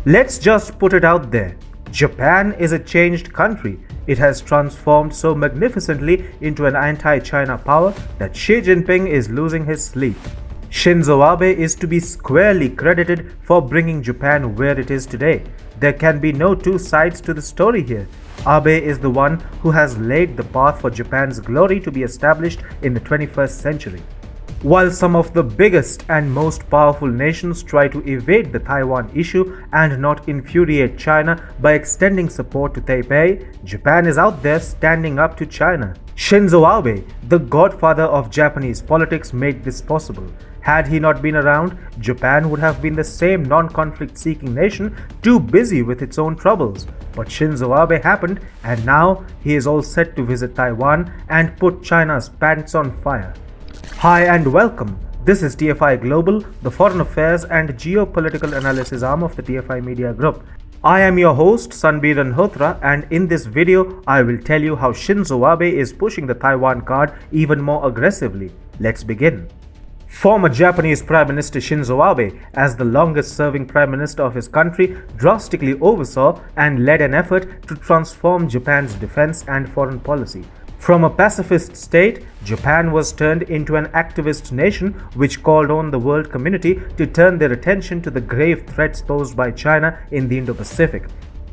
Let's just put it out there. Japan is a changed country. It has transformed so magnificently into an anti-China power that Xi Jinping is losing his sleep. Shinzo Abe is to be squarely credited for bringing Japan where it is today. There can be no two sides to the story here. Abe is the one who has laid the path for Japan's glory to be established in the 21st century. While some of the biggest and most powerful nations try to evade the Taiwan issue and not infuriate China by extending support to Taipei, Japan is out there standing up to China. Shinzo Abe, the godfather of Japanese politics, made this possible. Had he not been around, Japan would have been the same non-conflict seeking nation, too busy with its own troubles. But Shinzo Abe happened, and now he is all set to visit Taiwan and put China's pants on fire. Hi and welcome. This is TFI Global, the foreign affairs and geopolitical analysis arm of the TFI Media Group. I am your host Sanbir Ranhotra, and in this video I will tell you how Shinzo Abe is pushing the Taiwan card even more aggressively. Let's begin. Former Japanese Prime Minister Shinzo Abe, as the longest-serving Prime Minister of his country, drastically oversaw and led an effort to transform Japan's defense and foreign policy. From a pacifist state, Japan was turned into an activist nation which called on the world community to turn their attention to the grave threats posed by China in the Indo-Pacific.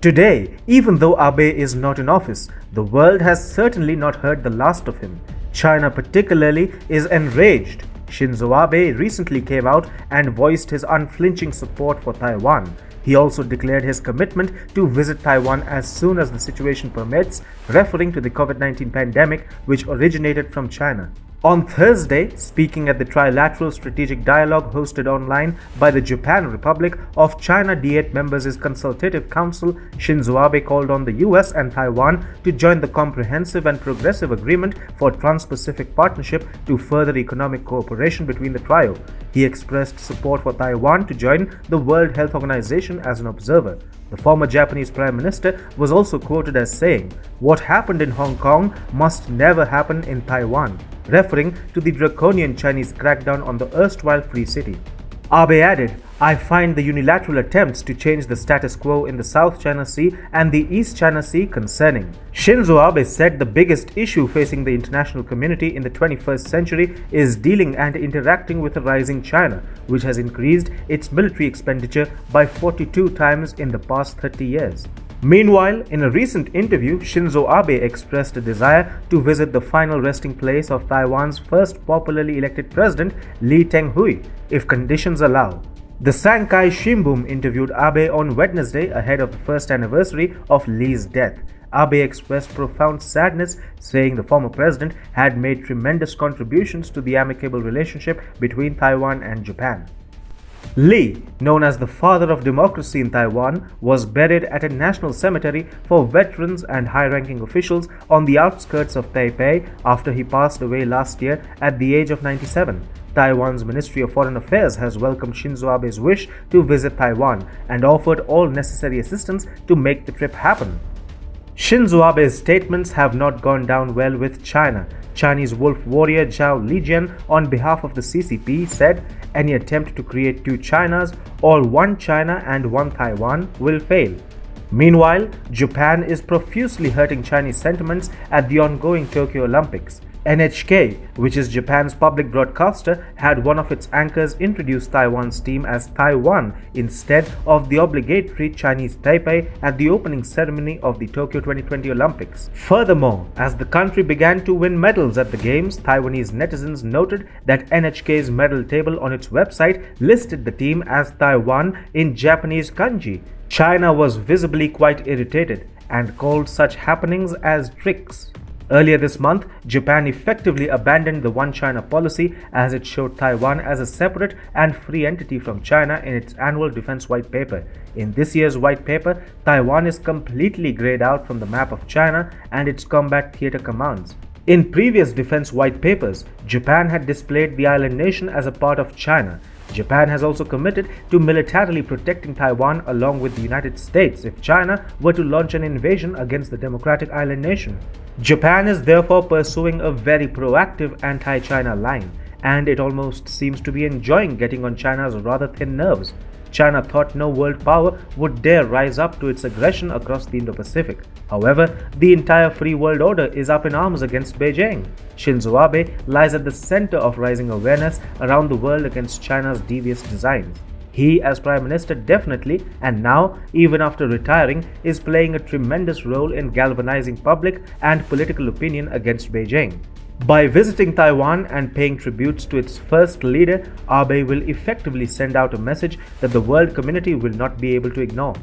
Today, even though Abe is not in office, the world has certainly not heard the last of him. China particularly is enraged. Shinzo Abe recently came out and voiced his unflinching support for Taiwan. He also declared his commitment to visit Taiwan as soon as the situation permits, referring to the COVID-19 pandemic which originated from China. On Thursday, speaking at the Trilateral Strategic Dialogue hosted online by the Japan Republic of China D8 members' Consultative Council, Shinzo Abe called on the US and Taiwan to join the Comprehensive and Progressive Agreement for Trans-Pacific Partnership to further economic cooperation between the trio. He expressed support for Taiwan to join the World Health Organization as an observer. The former Japanese Prime Minister was also quoted as saying, "What happened in Hong Kong must never happen in Taiwan," referring to the draconian Chinese crackdown on the erstwhile free city. Abe added, "I find the unilateral attempts to change the status quo in the South China Sea and the East China Sea concerning." Shinzo Abe said the biggest issue facing the international community in the 21st century is dealing and interacting with a rising China, which has increased its military expenditure by 42 times in the past 30 years. Meanwhile, in a recent interview, Shinzo Abe expressed a desire to visit the final resting place of Taiwan's first popularly elected president, Lee Teng-hui, if conditions allow. The Sankei Shimbun interviewed Abe on Wednesday ahead of the first anniversary of Lee's death. Abe expressed profound sadness, saying the former president had made tremendous contributions to the amicable relationship between Taiwan and Japan. Lee, known as the father of democracy in Taiwan, was buried at a national cemetery for veterans and high-ranking officials on the outskirts of Taipei after he passed away last year at the age of 97. Taiwan's Ministry of Foreign Affairs has welcomed Shinzo Abe's wish to visit Taiwan and offered all necessary assistance to make the trip happen. Shinzo Abe's statements have not gone down well with China. Chinese wolf warrior Zhao Lijian, on behalf of the CCP, said, "Any attempt to create two Chinas, or one China and one Taiwan, will fail." Meanwhile, Japan is profusely hurting Chinese sentiments at the ongoing Tokyo Olympics. NHK, which is Japan's public broadcaster, had one of its anchors introduce Taiwan's team as Taiwan instead of the obligatory Chinese Taipei at the opening ceremony of the Tokyo 2020 Olympics. Furthermore, as the country began to win medals at the Games, Taiwanese netizens noted that NHK's medal table on its website listed the team as Taiwan in Japanese kanji. China was visibly quite irritated and called such happenings as tricks. Earlier this month, Japan effectively abandoned the One China policy as it showed Taiwan as a separate and free entity from China in its annual Defense White Paper. In this year's White Paper, Taiwan is completely grayed out from the map of China and its combat theater commands. In previous Defense White Papers, Japan had displayed the island nation as a part of China. Japan has also committed to militarily protecting Taiwan along with the United States if China were to launch an invasion against the democratic island nation. Japan is therefore pursuing a very proactive anti-China line, and it almost seems to be enjoying getting on China's rather thin nerves. China thought no world power would dare rise up to its aggression across the Indo-Pacific. However, the entire free world order is up in arms against Beijing. Shinzo Abe lies at the center of rising awareness around the world against China's devious designs. He, as Prime Minister, definitely, and now, even after retiring, is playing a tremendous role in galvanizing public and political opinion against Beijing. By visiting Taiwan and paying tributes to its first leader, Abe will effectively send out a message that the world community will not be able to ignore.